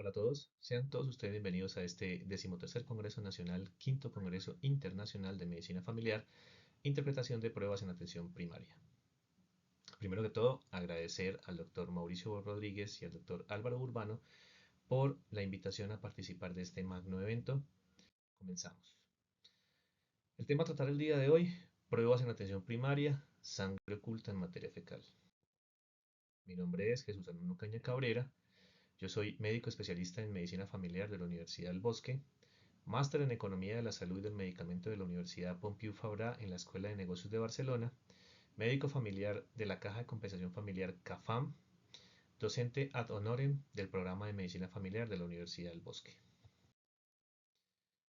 Hola a todos, sean todos ustedes bienvenidos a este 13º Congreso Nacional, quinto Congreso Internacional de Medicina Familiar, Interpretación de Pruebas en Atención Primaria. Primero que todo, agradecer al doctor Mauricio Rodríguez y al doctor Álvaro Urbano por la invitación a participar de este magno evento. Comenzamos. El tema a tratar el día de hoy, pruebas en atención primaria, sangre oculta en materia fecal. Mi nombre es Jesús Arnulfo Caña Cabrera. Yo soy médico especialista en medicina familiar de la Universidad del Bosque, máster en Economía de la Salud y del Medicamento de la Universidad Pompeu Fabra en la Escuela de Negocios de Barcelona, médico familiar de la Caja de Compensación Familiar CAFAM, docente ad honorem del programa de Medicina Familiar de la Universidad del Bosque.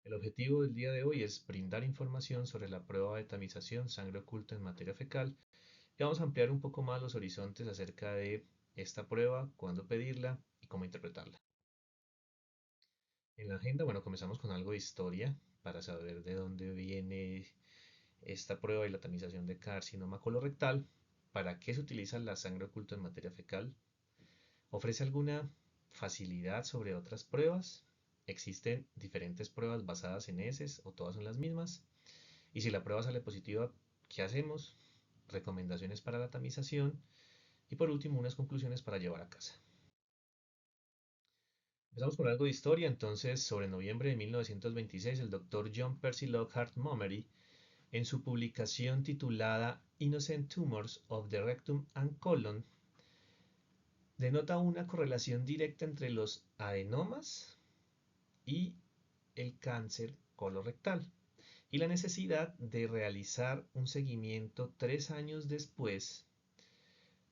El objetivo del día de hoy es brindar información sobre la prueba de tamización sangre oculta en materia fecal y vamos a ampliar un poco más los horizontes acerca de esta prueba, cuándo pedirla y cómo interpretarla. En la agenda, bueno, comenzamos con algo de historia para saber de dónde viene esta prueba y la tamización de carcinoma colorectal. ¿Para qué se utiliza la sangre oculta en materia fecal? ¿Ofrece alguna facilidad sobre otras pruebas? ¿Existen diferentes pruebas basadas en heces o todas son las mismas? Y si la prueba sale positiva, ¿qué hacemos? Recomendaciones para la tamización y por último unas conclusiones para llevar a casa. Empezamos con algo de historia, entonces sobre noviembre de 1926 el doctor John Percy Lockhart Momery en su publicación titulada Innocent Tumors of the Rectum and Colon, denota una correlación directa entre los adenomas y el cáncer colorectal y la necesidad de realizar un seguimiento 3 años después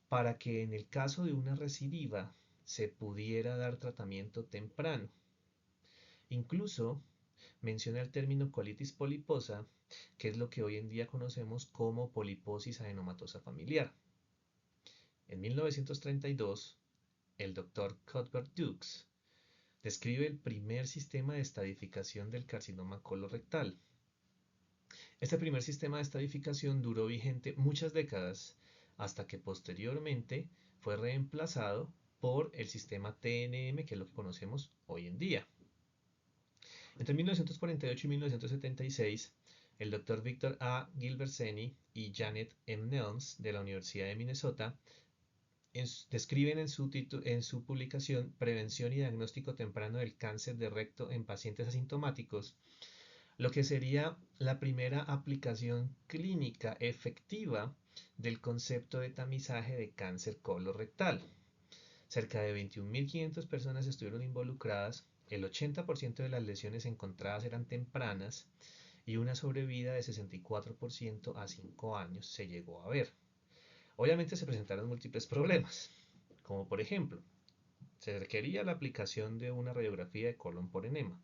para que en el caso de una recidiva se pudiera dar tratamiento temprano. Incluso menciona el término colitis poliposa, que es lo que hoy en día conocemos como poliposis adenomatosa familiar. En 1932, el doctor Cuthbert Dukes describe el primer sistema de estadificación del carcinoma colorectal. Este primer sistema de estadificación duró vigente muchas décadas hasta que posteriormente fue reemplazado por el sistema TNM, que es lo que conocemos hoy en día. Entre 1948 y 1976, el doctor Victor A. Gilbertseny y Janet M. Nelms de la Universidad de Minnesota describen en su publicación Prevención y diagnóstico temprano del cáncer de recto en pacientes asintomáticos, lo que sería la primera aplicación clínica efectiva del concepto de tamizaje de cáncer colorectal. Cerca de 21.500 personas estuvieron involucradas, el 80% de las lesiones encontradas eran tempranas y una sobrevida de 64% a 5 años se llegó a ver. Obviamente se presentaron múltiples problemas, como por ejemplo, se requería la aplicación de una radiografía de colon por enema.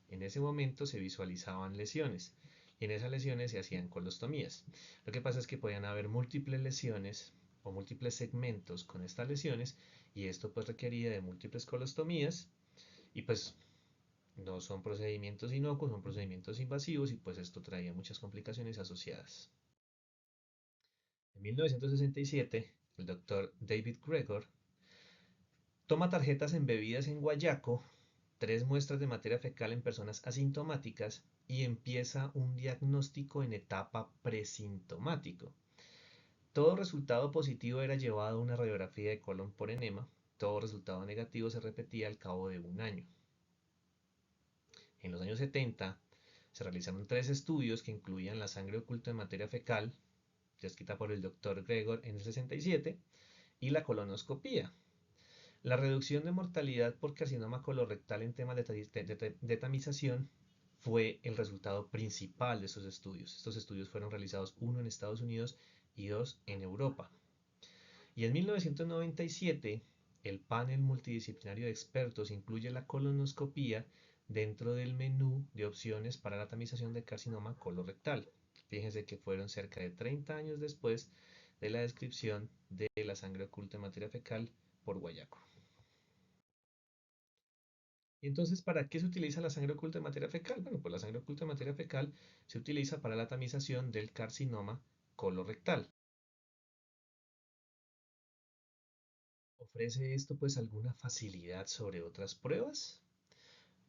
En ese momento se visualizaban lesiones y en esas lesiones se hacían colostomías. Lo que pasa es que podían haber múltiples lesiones o múltiples segmentos con estas lesiones y esto pues requería de múltiples colostomías y pues no son procedimientos inocuos, son procedimientos invasivos y pues esto traía muchas complicaciones asociadas. En 1967, el doctor David Gregor toma tarjetas embebidas en guayaco, 3 muestras de materia fecal en personas asintomáticas y empieza un diagnóstico en etapa presintomático. Todo resultado positivo era llevado a una radiografía de colon por enema, todo resultado negativo se repetía al cabo de un año. En los años 70 se realizaron 3 estudios que incluían la sangre oculta en materia fecal, descrita por el doctor Gregor en el 67, y la colonoscopía. La reducción de mortalidad por carcinoma colorectal en temas de tamización fue el resultado principal de estos estudios. Estos estudios fueron realizados uno en Estados Unidos y 2 en Europa. Y en 1997, el panel multidisciplinario de expertos incluye la colonoscopía dentro del menú de opciones para la tamización de carcinoma colorectal. Fíjense que fueron cerca de 30 años después de la descripción de la sangre oculta en materia fecal por guayaco. Y entonces, ¿para qué se utiliza la sangre oculta en materia fecal? Bueno, pues la sangre oculta en materia fecal se utiliza para la tamización del carcinoma colorectal. ¿Ofrece esto pues alguna facilidad sobre otras pruebas?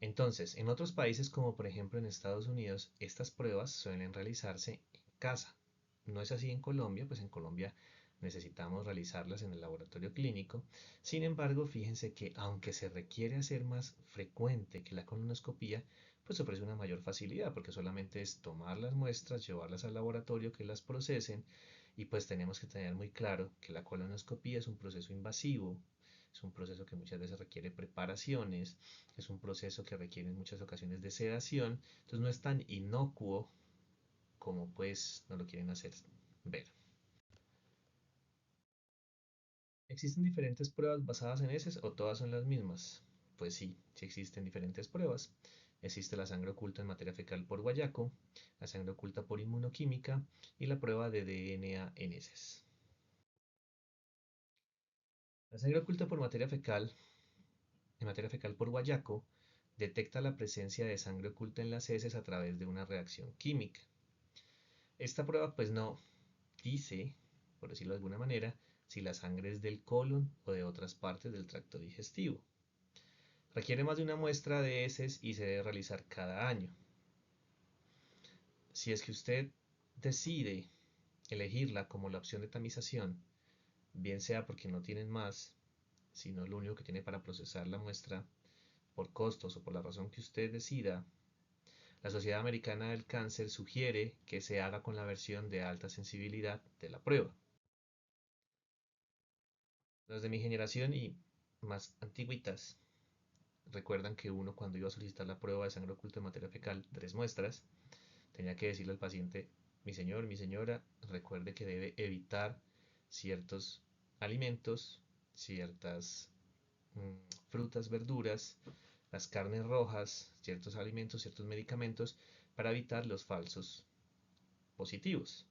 Entonces, en otros países como por ejemplo en Estados Unidos, estas pruebas suelen realizarse en casa. No es así en Colombia, pues en Colombia necesitamos realizarlas en el laboratorio clínico. Sin embargo, fíjense que aunque se requiere hacer más frecuente que la colonoscopía, pues ofrece una mayor facilidad porque solamente es tomar las muestras, llevarlas al laboratorio, que las procesen y pues tenemos que tener muy claro que la colonoscopía es un proceso invasivo, es un proceso que muchas veces requiere preparaciones, es un proceso que requiere en muchas ocasiones de sedación, entonces no es tan inocuo como pues no lo quieren hacer ver. ¿Existen diferentes pruebas basadas en heces o todas son las mismas? Pues sí, sí existen diferentes pruebas. Existe la sangre oculta en materia fecal por guayaco, la sangre oculta por inmunoquímica y la prueba de DNA en heces. La sangre oculta por materia fecal, en materia fecal por guayaco, detecta la presencia de sangre oculta en las heces a través de una reacción química. Esta prueba pues no dice, por decirlo de alguna manera, si la sangre es del colon o de otras partes del tracto digestivo. Requiere más de una muestra de heces y se debe realizar cada año. Si es que usted decide elegirla como la opción de tamización, bien sea porque no tienen más, sino lo único que tiene para procesar la muestra por costos o por la razón que usted decida, la Sociedad Americana del Cáncer sugiere que se haga con la versión de alta sensibilidad de la prueba. Los de mi generación y más antiguitas recuerdan que uno cuando iba a solicitar la prueba de sangre oculta en materia fecal, 3 muestras, tenía que decirle al paciente, mi señor, mi señora, recuerde que debe evitar ciertos alimentos, ciertas frutas, verduras, las carnes rojas, ciertos alimentos, ciertos medicamentos, para evitar los falsos positivos.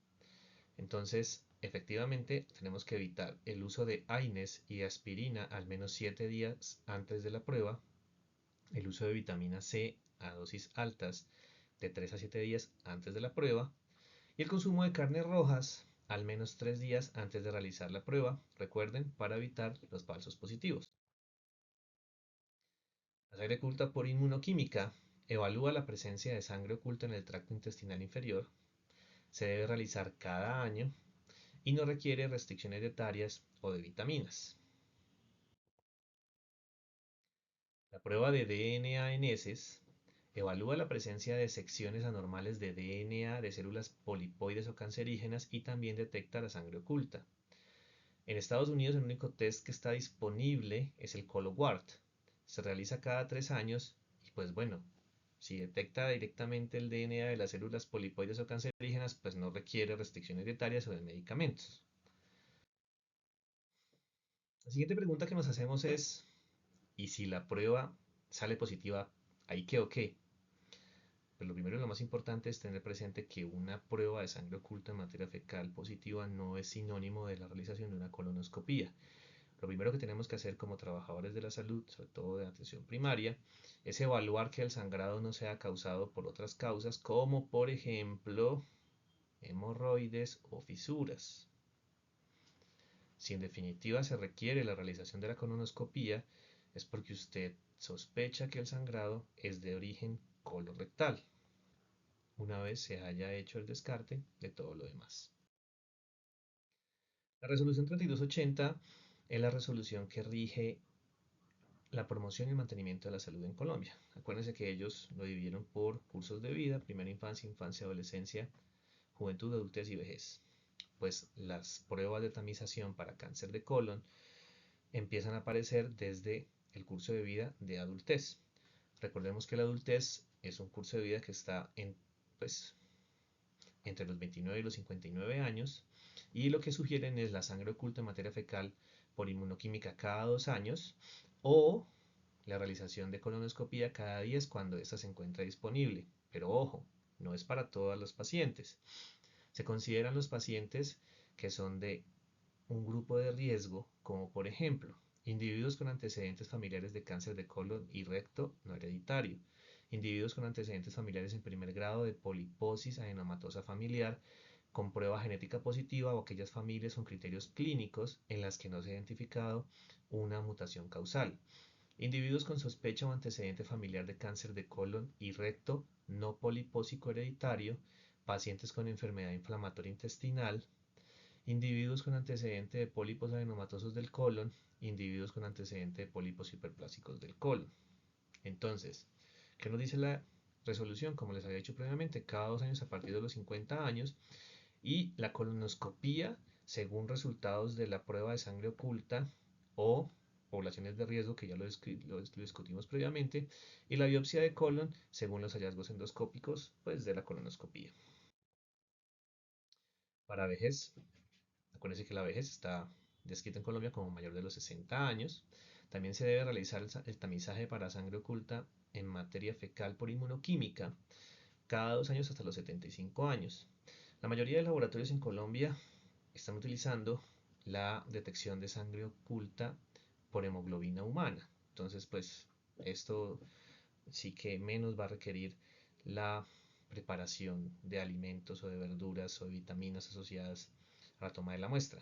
Entonces, efectivamente, tenemos que evitar el uso de AINES y aspirina al menos 7 días antes de la prueba, el uso de vitamina C a dosis altas de 3 a 7 días antes de la prueba y el consumo de carnes rojas al menos 3 días antes de realizar la prueba, recuerden, para evitar los falsos positivos. La sangre oculta por inmunoquímica evalúa la presencia de sangre oculta en el tracto intestinal inferior, se debe realizar cada año y no requiere restricciones dietarias o de vitaminas. La prueba de DNA en heces evalúa la presencia de secciones anormales de DNA de células polipoides o cancerígenas y también detecta la sangre oculta. En Estados Unidos el único test que está disponible es el Cologuard. Se realiza cada 3 años y pues bueno, si detecta directamente el DNA de las células polipoides o cancerígenas, pues no requiere restricciones dietarias o de medicamentos. La siguiente pregunta que nos hacemos es, ¿y si la prueba sale positiva, ahí qué o qué? Pues lo primero y lo más importante es tener presente que una prueba de sangre oculta en materia fecal positiva no es sinónimo de la realización de una colonoscopía. Lo primero que tenemos que hacer como trabajadores de la salud, sobre todo de atención primaria, es evaluar que el sangrado no sea causado por otras causas, como por ejemplo hemorroides o fisuras. Si en definitiva se requiere la realización de la colonoscopía, es porque usted sospecha que el sangrado es de origen colorectal, una vez se haya hecho el descarte de todo lo demás. La resolución 3280 es la resolución que rige la promoción y el mantenimiento de la salud en Colombia. Acuérdense que ellos lo dividieron por cursos de vida, primera infancia, infancia, adolescencia, juventud, adultez y vejez. Pues las pruebas de tamización para cáncer de colon empiezan a aparecer desde el curso de vida de adultez. Recordemos que la adultez es un curso de vida que está pues, entre los 29 y los 59 años y lo que sugieren es la sangre oculta en materia fecal por inmunoquímica cada 2 años o la realización de colonoscopia cada 10 cuando ésta se encuentra disponible. Pero ojo, no es para todos los pacientes. Se consideran los pacientes que son de un grupo de riesgo, como por ejemplo, individuos con antecedentes familiares de cáncer de colon y recto no hereditario, individuos con antecedentes familiares en primer grado de poliposis adenomatosa familiar con prueba genética positiva o aquellas familias con criterios clínicos en las que no se ha identificado una mutación causal. Individuos con sospecha o antecedente familiar de cáncer de colon y recto no polipósico hereditario, pacientes con enfermedad inflamatoria intestinal, individuos con antecedente de pólipos adenomatosos del colon, individuos con antecedente de pólipos hiperplásicos del colon. Entonces, ¿qué nos dice la resolución? Como les había dicho previamente, cada 2 años a partir de los 50 años, y la colonoscopía según resultados de la prueba de sangre oculta o poblaciones de riesgo, que ya lo discutimos previamente, y la biopsia de colon según los hallazgos endoscópicos pues, de la colonoscopía. Para vejez, acuérdense que la vejez está descrita en Colombia como mayor de los 60 años. También se debe realizar el tamizaje para sangre oculta en materia fecal por inmunoquímica cada 2 años hasta los 75 años. La mayoría de laboratorios en Colombia están utilizando la detección de sangre oculta por hemoglobina humana. Entonces, pues esto sí que menos va a requerir la preparación de alimentos o de verduras o de vitaminas asociadas a la toma de la muestra.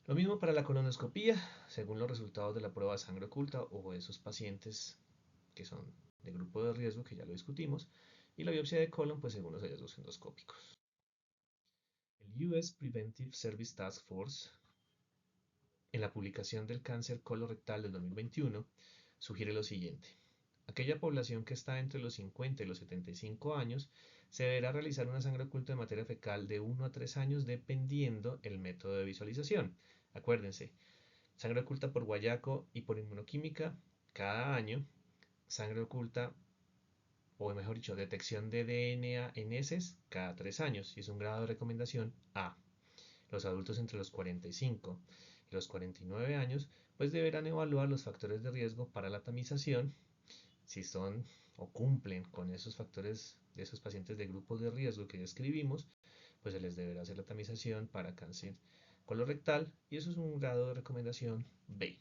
Lo mismo para la colonoscopía, según los resultados de la prueba de sangre oculta o de esos pacientes que son de grupo de riesgo, que ya lo discutimos, y la biopsia de colon, pues según los hallazgos endoscópicos. El US Preventive Service Task Force, en la publicación del cáncer colorectal del 2021, sugiere lo siguiente. Aquella población que está entre los 50 y los 75 años se deberá realizar una sangre oculta de materia fecal de 1 a 3 años dependiendo el método de visualización. Acuérdense, sangre oculta por guayaco y por inmunoquímica cada año, sangre oculta o mejor dicho, detección de DNA en heces cada 3 años y es un grado de recomendación A. Los adultos entre los 45 y los 49 años pues deberán evaluar los factores de riesgo para la tamización. Si son o cumplen con esos factores de esos pacientes de grupos de riesgo que describimos, pues se les deberá hacer la tamización para cáncer colorectal y eso es un grado de recomendación B.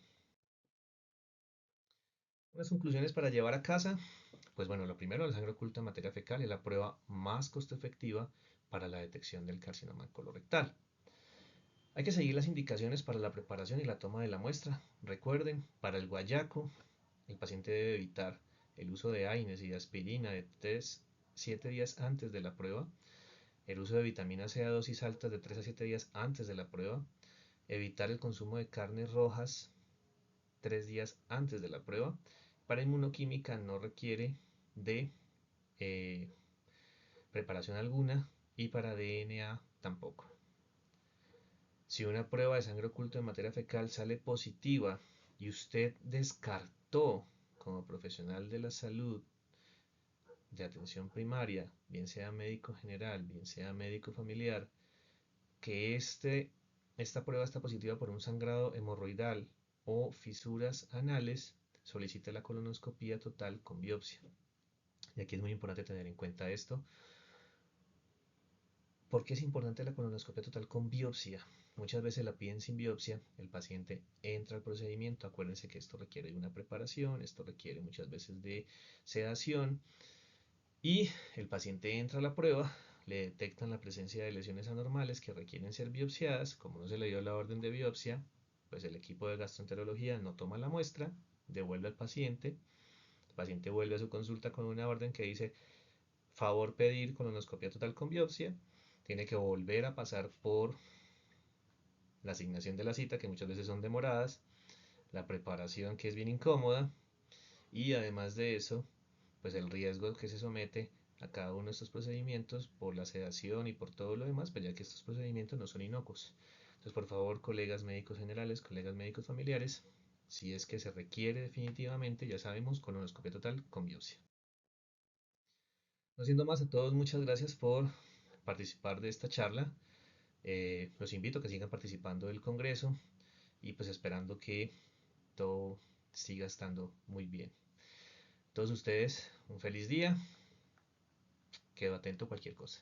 Unas conclusiones para llevar a casa. Pues bueno, lo primero, la sangre oculta en materia fecal es la prueba más costo efectiva para la detección del carcinoma colorectal. Hay que seguir las indicaciones para la preparación y la toma de la muestra. Recuerden, para el guayaco, el paciente debe evitar el uso de AINES y de aspirina de 7 días antes de la prueba, el uso de vitamina C a dosis altas de 3 a 7 días antes de la prueba, evitar el consumo de carnes rojas 3 días antes de la prueba. Para inmunoquímica no requiere de eh, preparación alguna y para DNA tampoco. Si una prueba de sangre oculta en materia fecal sale positiva y usted descartó como profesional de la salud de atención primaria, bien sea médico general, bien sea médico familiar, que esta prueba está positiva por un sangrado hemorroidal o fisuras anales, solicite la colonoscopía total con biopsia. Y aquí es muy importante tener en cuenta esto. ¿Por qué es importante la colonoscopia total con biopsia? Muchas veces la piden sin biopsia, el paciente entra al procedimiento, acuérdense que esto requiere de una preparación, esto requiere muchas veces de sedación y el paciente entra a la prueba, le detectan la presencia de lesiones anormales que requieren ser biopsiadas, como no se le dio la orden de biopsia, pues el equipo de gastroenterología no toma la muestra, devuelve al paciente, el paciente vuelve a su consulta con una orden que dice favor pedir colonoscopia total con biopsia, tiene que volver a pasar por la asignación de la cita, que muchas veces son demoradas, la preparación que es bien incómoda y además de eso, pues el riesgo que se somete a cada uno de estos procedimientos por la sedación y por todo lo demás, pues ya que estos procedimientos no son inocuos. Entonces, por favor, colegas médicos generales, colegas médicos familiares, si es que se requiere definitivamente, ya sabemos, colonoscopia total con biopsia. No siendo más, a todos muchas gracias por participar de esta charla. Los invito a que sigan participando del Congreso y pues esperando que todo siga estando muy bien. Todos ustedes, un feliz día. Quedo atento a cualquier cosa.